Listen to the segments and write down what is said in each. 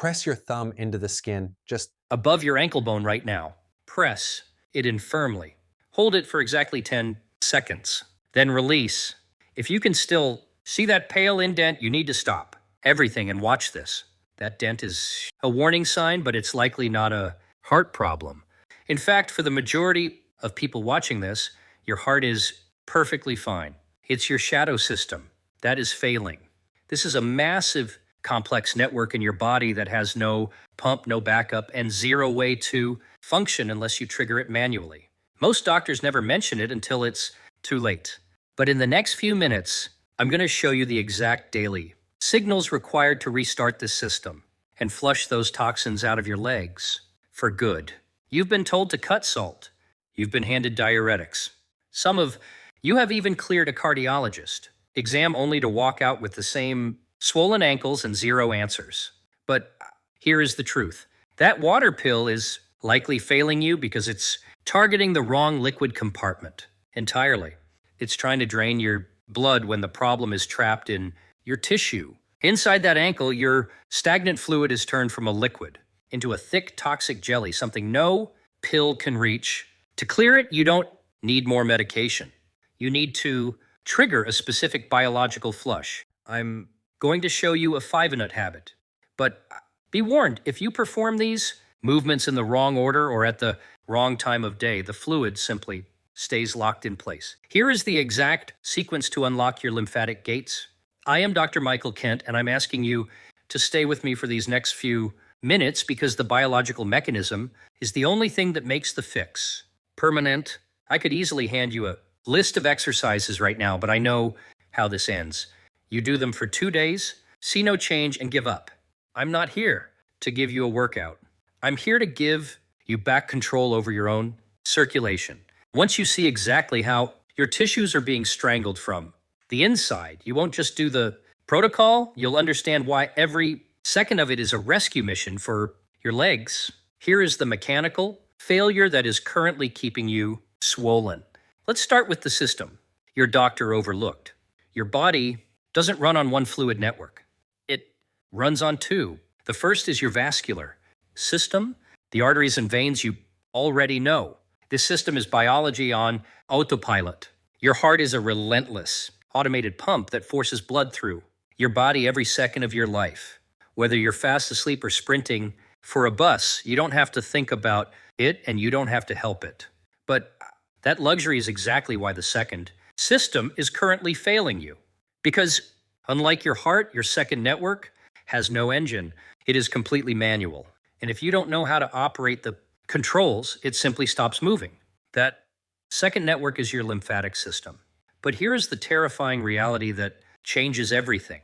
press your thumb into the skin just above your ankle bone right now. Press it in firmly. Hold it for exactly 10 seconds. Then release. If you can still see that pale indent, you need to stop everything and watch this. That dent is a warning sign, but it's likely not a heart problem. In fact, for the majority of people watching this, your heart is perfectly fine. It's your shadow system that is failing. This is a massive, complex network in your body that has no pump, no backup, and zero way to function unless you trigger it manually. Most doctors never mention it until it's too late. But in the next few minutes, I'm going to show you the exact daily signals required to restart this system and flush those toxins out of your legs for good. You've been told to cut salt. You've been handed diuretics. Some of you have even cleared a cardiologist exam only to walk out with the same swollen ankles and zero answers. But here is the truth. That water pill is likely failing you because it's targeting the wrong liquid compartment entirely. It's trying to drain your blood when the problem is trapped in your tissue. Inside that ankle, your stagnant fluid is turned from a liquid into a thick toxic jelly, something no pill can reach. To clear it, you don't need more medication. You need to trigger a specific biological flush. I'm going to show you a 5-minute habit. But be warned, if you perform these movements in the wrong order or at the wrong time of day, the fluid simply stays locked in place. Here is the exact sequence to unlock your lymphatic gates. I am Dr. Michael Kent, and I'm asking you to stay with me for these next few minutes because the biological mechanism is the only thing that makes the fix permanent. I could easily hand you a list of exercises right now, but I know how this ends. You do them for 2 days, see no change, and give up. I'm not here to give you a workout. I'm here to give you back control over your own circulation. Once you see exactly how your tissues are being strangled from the inside, you won't just do the protocol, you'll understand why every second of it is a rescue mission for your legs. Here is the mechanical failure that is currently keeping you swollen. Let's start with the system your doctor overlooked. Your body doesn't run on one fluid network. It runs on two. The first is your vascular system, the arteries and veins you already know. This system is biology on autopilot. Your heart is a relentless, automated pump that forces blood through your body every second of your life. Whether you're fast asleep or sprinting for a bus, you don't have to think about it and you don't have to help it. But that luxury is exactly why the second system is currently failing you. Because unlike your heart, your second network has no engine. It is completely manual. And if you don't know how to operate the controls, it simply stops moving. That second network is your lymphatic system. But here is the terrifying reality that changes everything.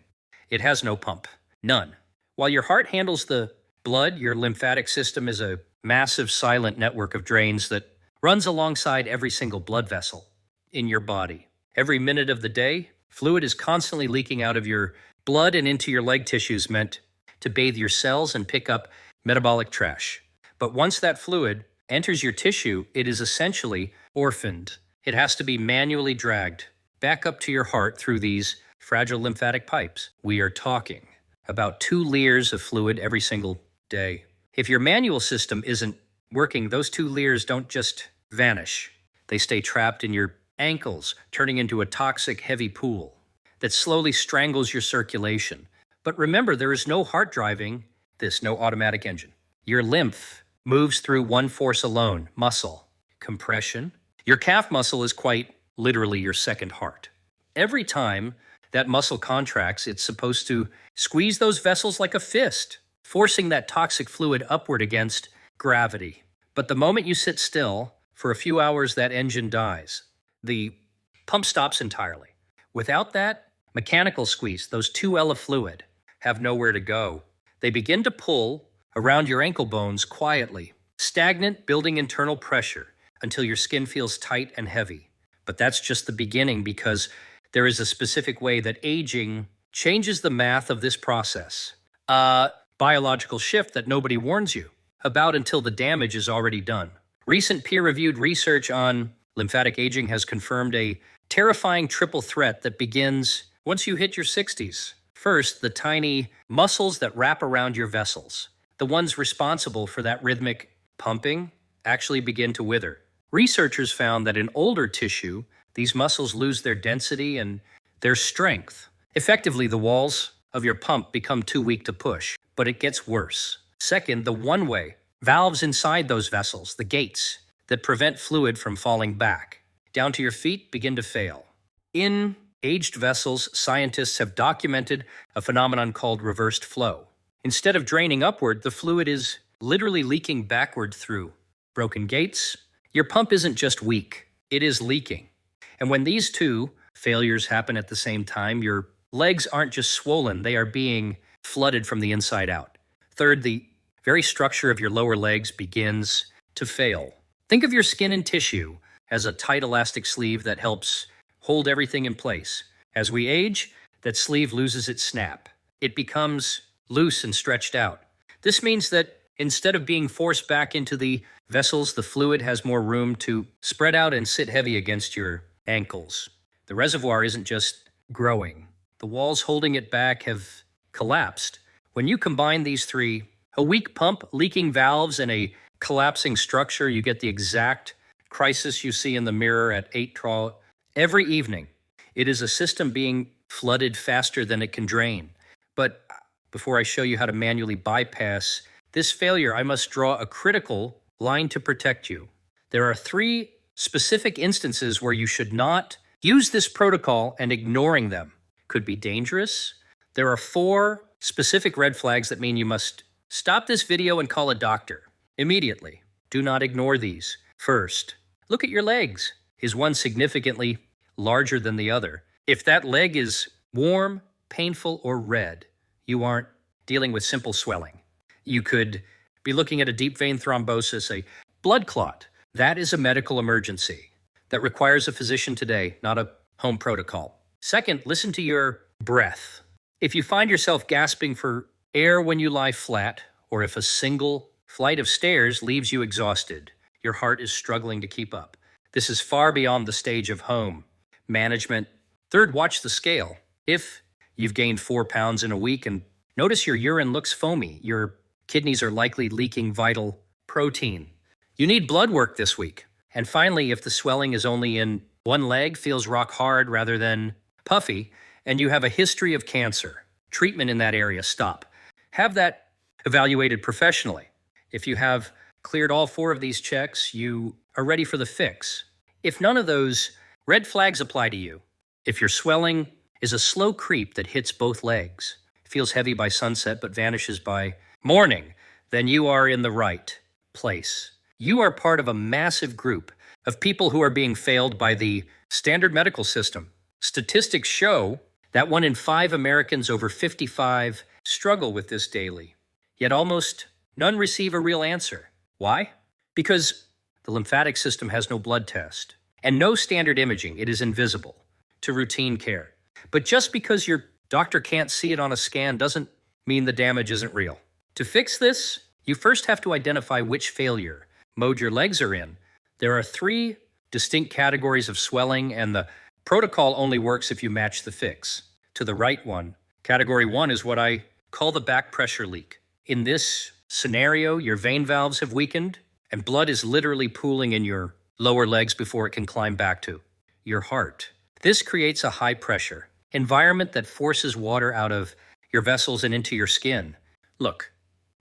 It has no pump. None. While your heart handles the blood, your lymphatic system is a massive silent network of drains that runs alongside every single blood vessel in your body. Every minute of the day, fluid is constantly leaking out of your blood and into your leg tissues meant to bathe your cells and pick up metabolic trash. But once that fluid enters your tissue, it is essentially orphaned. It has to be manually dragged back up to your heart through these fragile lymphatic pipes. We are talking about 2 layers of fluid every single day. If your manual system isn't working, those 2 layers don't just vanish. They stay trapped in your ankles, turning into a toxic, heavy pool that slowly strangles your circulation. But remember, there is no heart driving this, no automatic engine. Your lymph moves through one force alone, muscle compression. Your calf muscle is quite literally your second heart. Every time that muscle contracts, it's supposed to squeeze those vessels like a fist, forcing that toxic fluid upward against gravity. But the moment you sit still, for a few hours, that engine dies. The pump stops entirely. Without that mechanical squeeze, those 2L of fluid have nowhere to go. They begin to pull around your ankle bones quietly, stagnant, building internal pressure until your skin feels tight and heavy. But that's just the beginning, because there is a specific way that aging changes the math of this process. A biological shift that nobody warns you about until the damage is already done. Recent peer-reviewed research on lymphatic aging has confirmed a terrifying triple threat that begins once you hit your 60s. First, the tiny muscles that wrap around your vessels, the ones responsible for that rhythmic pumping, actually begin to wither. Researchers found that in older tissue, these muscles lose their density and their strength. Effectively, the walls of your pump become too weak to push, but it gets worse. Second, the one-way valves inside those vessels, the gates that prevent fluid from falling back down to your feet, begin to fail. In aged vessels, scientists have documented a phenomenon called reversed flow. Instead of draining upward, the fluid is literally leaking backward through broken gates. Your pump isn't just weak, it is leaking. And when these two failures happen at the same time, your legs aren't just swollen, they are being flooded from the inside out. Third, the very structure of your lower legs begins to fail. Think of your skin and tissue as a tight elastic sleeve that helps hold everything in place. As we age, that sleeve loses its snap. It becomes loose and stretched out. This means that instead of being forced back into the vessels, the fluid has more room to spread out and sit heavy against your ankles. The reservoir isn't just growing. The walls holding it back have collapsed. When you combine these three, a weak pump, leaking valves, and a collapsing structure, you get the exact crisis you see in the mirror at 8 every evening. It is a system being flooded faster than it can drain. But before I show you how to manually bypass this failure, I must draw a critical line to protect you. There are 3 specific instances where you should not use this protocol, and ignoring them could be dangerous. There are 4 specific red flags that mean you must stop this video and call a doctor immediately. Do not ignore these. First, look at your legs. Is one significantly larger than the other? If that leg is warm, painful, or red, you aren't dealing with simple swelling. You could be looking at a deep vein thrombosis, a blood clot. That is a medical emergency that requires a physician today, not a home protocol. Second, listen to your breath. If you find yourself gasping for air when you lie flat, or if a single flight of stairs leaves you exhausted, your heart is struggling to keep up. This is far beyond the stage of home management. Third, watch the scale. If you've gained 4 pounds in a week and notice your urine looks foamy, your kidneys are likely leaking vital protein. You need blood work this week. And finally, if the swelling is only in one leg, feels rock hard rather than puffy, and you have a history of cancer, treatment in that area, stop. Have that evaluated professionally. If you have cleared all 4 of these checks, you are ready for the fix. If none of those red flags apply to you, if your swelling is a slow creep that hits both legs, feels heavy by sunset but vanishes by morning, then you are in the right place. You are part of a massive group of people who are being failed by the standard medical system. Statistics show that 1 in 5 Americans over 55 struggle with this daily, yet almost none receive a real answer. Why? Because the lymphatic system has no blood test and no standard imaging. It is invisible to routine care. But just because your doctor can't see it on a scan doesn't mean the damage isn't real. To fix this, you first have to identify which failure mode your legs are in. There are 3 distinct categories of swelling, and the protocol only works if you match the fix to the right one. Category 1 is what I call the back pressure leak. In this scenario, your vein valves have weakened, and blood is literally pooling in your lower legs before it can climb back to your heart. This creates a high pressure environment that forces water out of your vessels and into your skin. Look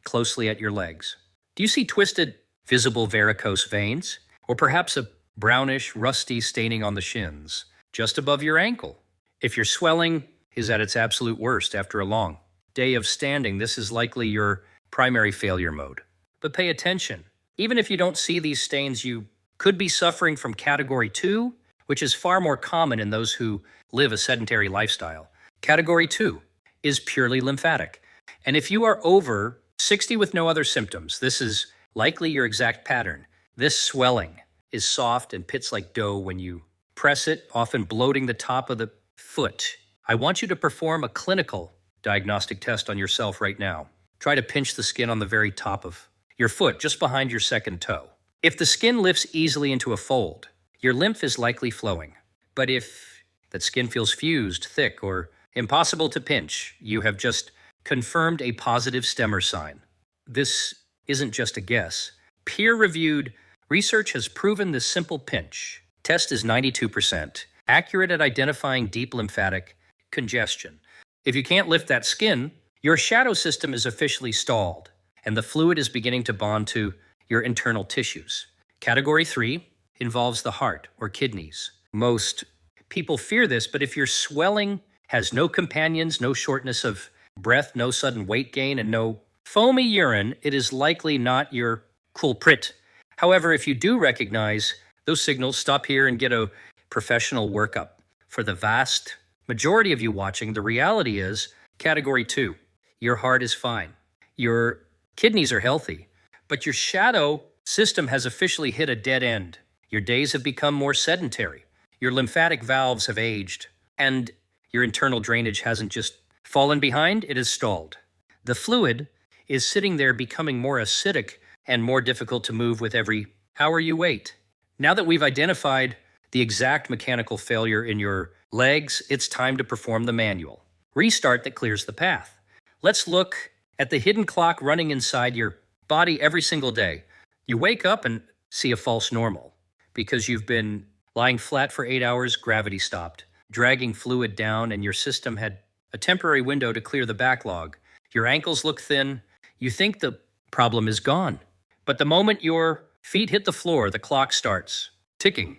closely at your legs. Do you see twisted, visible varicose veins? Or perhaps a brownish, rusty staining on the shins, just above your ankle? If your swelling is at its absolute worst after a long day of standing, this is likely your primary failure mode. But pay attention. Even if you don't see these stains, you could be suffering from category 2, which is far more common in those who live a sedentary lifestyle. Category 2 is purely lymphatic. And if you are over 60 with no other symptoms, this is likely your exact pattern. This swelling is soft and pits like dough when you press it, often bloating the top of the foot. I want you to perform a clinical diagnostic test on yourself right now. Try to pinch the skin on the very top of your foot, just behind your second toe. If the skin lifts easily into a fold, your lymph is likely flowing. But if that skin feels fused, thick, or Impossible to pinch. You have just confirmed a positive stemmer sign. This isn't just a guess. Peer-reviewed research has proven this simple pinch. Test is 92% accurate at identifying deep lymphatic congestion. If you can't lift that skin, your shadow system is officially stalled, and the fluid is beginning to bond to your internal tissues. Category 3 involves the heart or kidneys. Most people fear this, but if your swelling has no companions, no shortness of breath, no sudden weight gain, and no foamy urine, it is likely not your culprit. However, if you do recognize those signals, stop here and get a professional workup. For the vast majority of you watching, the reality is category 2. Your heart is fine. Your kidneys are healthy, but your shadow system has officially hit a dead end. Your days have become more sedentary. Your lymphatic valves have aged, and your internal drainage hasn't just fallen behind, it has stalled. The fluid is sitting there becoming more acidic and more difficult to move with every hour you wait. Now that we've identified the exact mechanical failure in your legs, it's time to perform the manual restart that clears the path. Let's look at the hidden clock running inside your body every single day. You wake up and see a false normal because you've been lying flat for 8 hours, gravity stopped, dragging fluid down, and your system had a temporary window to clear the backlog. Your ankles look thin. You think the problem is gone. But the moment your feet hit the floor, the clock starts ticking.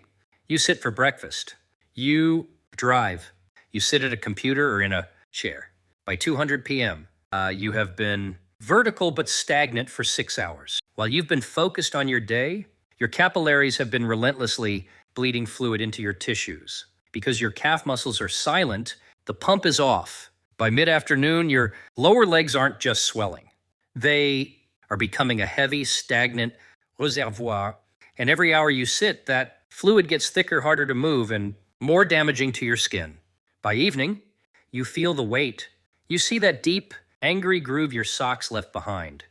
You sit for breakfast. You drive. You sit at a computer or in a chair. By 200 p.m., you have been vertical but stagnant for 6 hours. While you've been focused on your day, your capillaries have been relentlessly bleeding fluid into your tissues. Because your calf muscles are silent, the pump is off. By mid-afternoon, your lower legs aren't just swelling. They are becoming a heavy, stagnant reservoir. And every hour you sit, that fluid gets thicker, harder to move, and more damaging to your skin. By evening, you feel the weight. You see that deep, angry groove your socks left behind.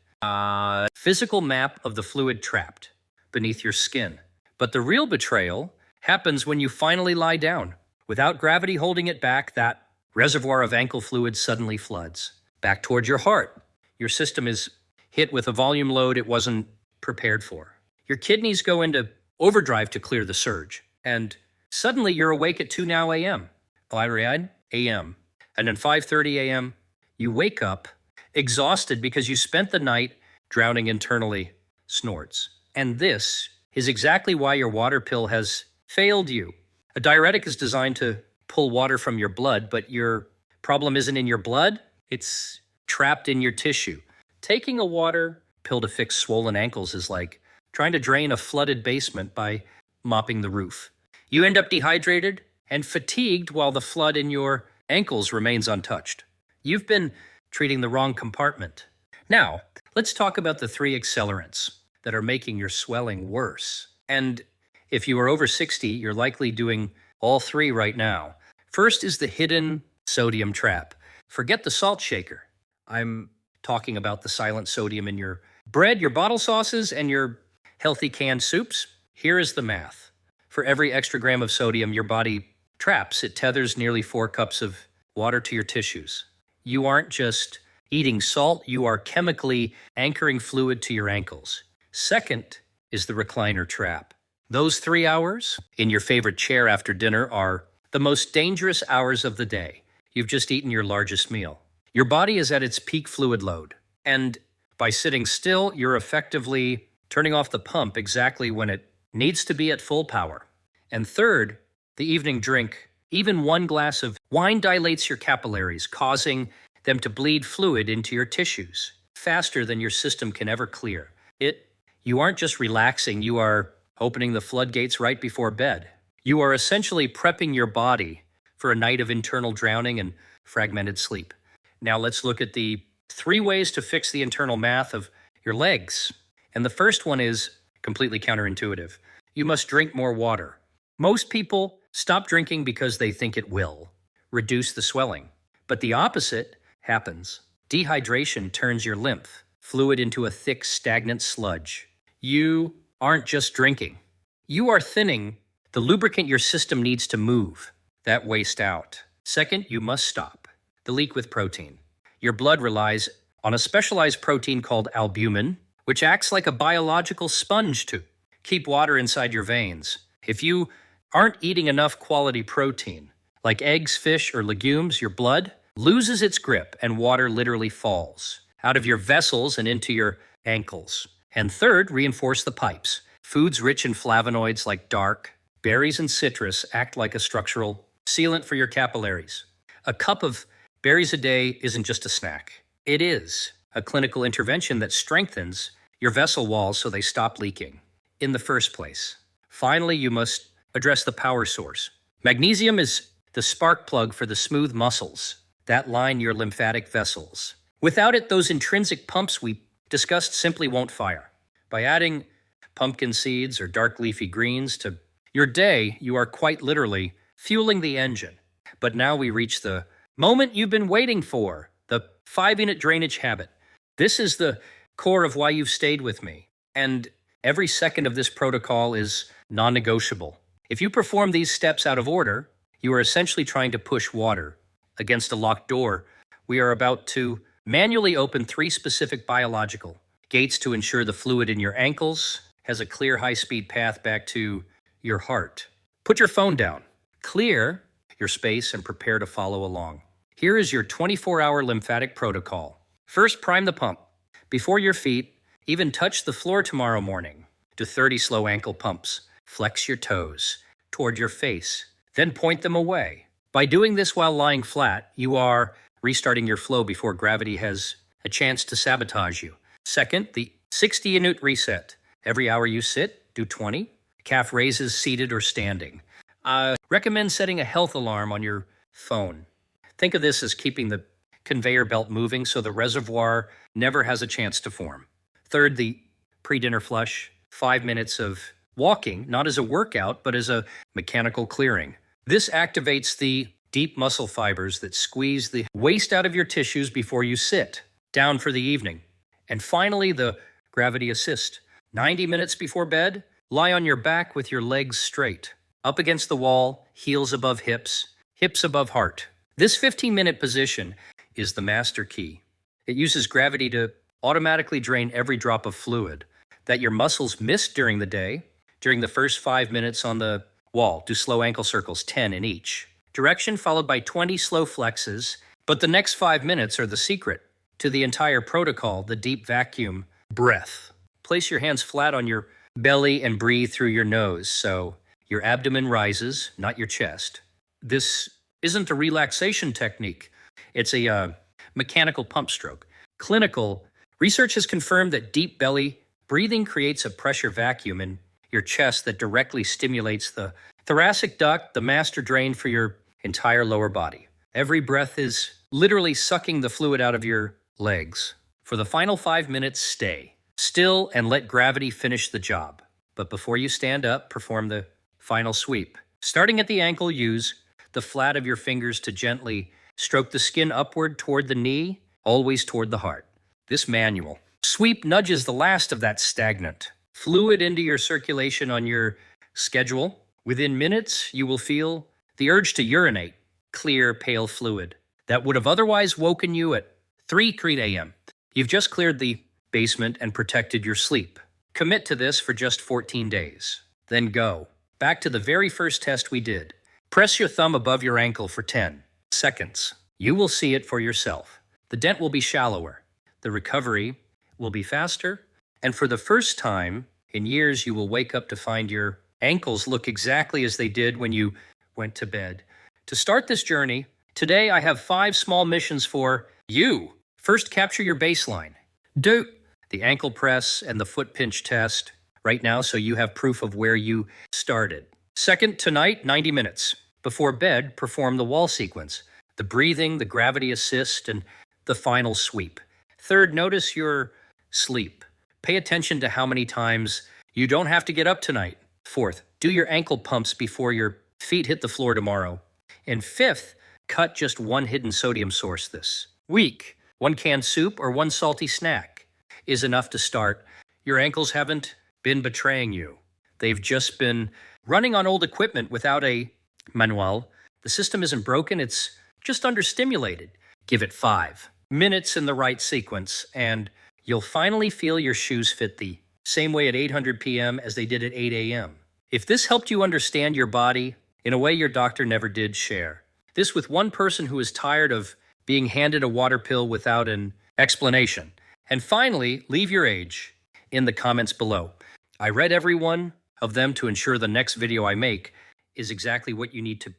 Physical map of the fluid trapped beneath your skin. But the real betrayal happens when you finally lie down. Without gravity holding it back, that reservoir of ankle fluid suddenly floods back towards your heart. Your system is hit with a volume load it wasn't prepared for. Your kidneys go into overdrive to clear the surge. And suddenly you're awake at 2 now a.m. a.m. And then 5:30 a.m., you wake up exhausted because you spent the night drowning internally snorts. And this is exactly why your water pill has failed you. A diuretic is designed to pull water from your blood, but your problem isn't in your blood, it's trapped in your tissue. Taking a water pill to fix swollen ankles is like trying to drain a flooded basement by mopping the roof. You end up dehydrated and fatigued while the flood in your ankles remains untouched. You've been treating the wrong compartment. Now, let's talk about the 3 accelerants that are making your swelling worse. And if you are over 60, you're likely doing all 3 right now. First is the hidden sodium trap. Forget the salt shaker. I'm talking about the silent sodium in your bread, your bottle sauces, and your healthy canned soups. Here is the math. For every extra gram of sodium your body traps, it tethers nearly 4 cups of water to your tissues. You aren't just eating salt, you are chemically anchoring fluid to your ankles. Second is the recliner trap. Those 3 hours in your favorite chair after dinner are the most dangerous hours of the day. You've just eaten your largest meal. Your body is at its peak fluid load. And by sitting still, you're effectively turning off the pump exactly when it needs to be at full power. And third, the evening drink. Even 1 glass of wine dilates your capillaries, causing them to bleed fluid into your tissues faster than your system can ever clear. You aren't just relaxing, you are opening the floodgates right before bed. You are essentially prepping your body for a night of internal drowning and fragmented sleep. Now let's look at the 3 ways to fix the internal math of your legs. And the first one is completely counterintuitive. You must drink more water. Most people stop drinking because they think it will reduce the swelling. But the opposite happens. Dehydration turns your lymph fluid into a thick, stagnant sludge. You aren't just drinking. You are thinning the lubricant your system needs to move that waste out. Second, you must stop. the leak with protein. Your blood relies on a specialized protein called albumin, which acts like a biological sponge to keep water inside your veins. If you aren't eating enough quality protein, like eggs, fish, or legumes, your blood loses its grip and water literally falls out of your vessels and into your ankles. And third, reinforce the pipes. Foods rich in flavonoids like dark berries and citrus act like a structural sealant for your capillaries. A cup of berries a day isn't just a snack. It is a clinical intervention that strengthens your vessel walls so they stop leaking in the first place. Finally, you must address the power source. Magnesium is the spark plug for the smooth muscles that line your lymphatic vessels. Without it, those intrinsic pumps we discussed simply won't fire. By adding pumpkin seeds or dark leafy greens to your day, you are quite literally fueling the engine. But now we reach the moment you've been waiting for, the 5-unit drainage habit. This is the core of why you've stayed with me. And every second of this protocol is non-negotiable. If you perform these steps out of order, you are essentially trying to push water against a locked door. We are about to manually open 3 specific biological gates to ensure the fluid in your ankles has a clear high-speed path back to your heart. Put your phone down, clear your space, and prepare to follow along. Here is your 24-hour lymphatic protocol. First, prime the pump. Before your feet even touch the floor tomorrow morning, do 30 slow ankle pumps. Flex your toes toward your face, then point them away. By doing this while lying flat, you are restarting your flow before gravity has a chance to sabotage you. Second, the 60-unit reset. Every hour you sit, do 20. Calf raises seated or standing. Recommend setting a health alarm on your phone. Think of this as keeping the conveyor belt moving so the reservoir never has a chance to form. Third, the pre-dinner flush. 5 minutes of walking, not as a workout, but as a mechanical clearing. This activates the deep muscle fibers that squeeze the waste out of your tissues before you sit down for the evening. And finally, the gravity assist. 90 minutes before bed, lie on your back with your legs straight, up against the wall, heels above hips, hips above heart. This 15-minute position is the master key. It uses gravity to automatically drain every drop of fluid that your muscles missed during the day. During the first 5 minutes on the wall, do slow ankle circles, 10 in each direction, followed by 20 slow flexes. But the next 5 minutes are the secret to the entire protocol, the deep vacuum breath. Place your hands flat on your belly and breathe through your nose so your abdomen rises, not your chest. This isn't a relaxation technique. It's a mechanical pump stroke. Clinical research has confirmed that deep belly breathing creates a pressure vacuum in your chest that directly stimulates the thoracic duct, the master drain for your entire lower body. Every breath is literally sucking the fluid out of your legs. For the final 5 minutes, stay still and let gravity finish the job. But before you stand up, perform the final sweep. Starting at the ankle, use the flat of your fingers to gently stroke the skin upward toward the knee, always toward the heart. This manual sweep nudges the last of that stagnant fluid into your circulation on your schedule. Within minutes, you will feel the urge to urinate, clear, pale fluid that would have otherwise woken you at 3 a.m. You've just cleared the basement and protected your sleep. Commit to this for just 14 days. Then go. Back to the very first test we did. Press your thumb above your ankle for 10 seconds. You will see it for yourself. The dent will be shallower. The recovery will be faster. And for the first time in years, you will wake up to find your ankles look exactly as they did when you went to bed. To start this journey, today I have 5 small missions for you. First, capture your baseline. Do the ankle press and the foot pinch test right now so you have proof of where you started. Second, tonight, 90 minutes. Before bed, perform the wall sequence, the breathing, the gravity assist, and the final sweep. Third, notice your sleep. Pay attention to how many times you don't have to get up tonight. Fourth, do your ankle pumps before your feet hit the floor tomorrow. And fifth, cut just 1 hidden sodium source this week. 1 canned soup or 1 salty snack is enough to start. Your ankles haven't been betraying you. They've just been running on old equipment without a manual. The system isn't broken, it's just understimulated. Give it 5 minutes in the right sequence, and you'll finally feel your shoes fit the same way at 800 p.m. as they did at 8 a.m. If this helped you understand your body in a way your doctor never did, share this with one person who is tired of being handed a water pill without an explanation. And finally, leave your age in the comments below. I read every one of them to ensure the next video I make is exactly what you need to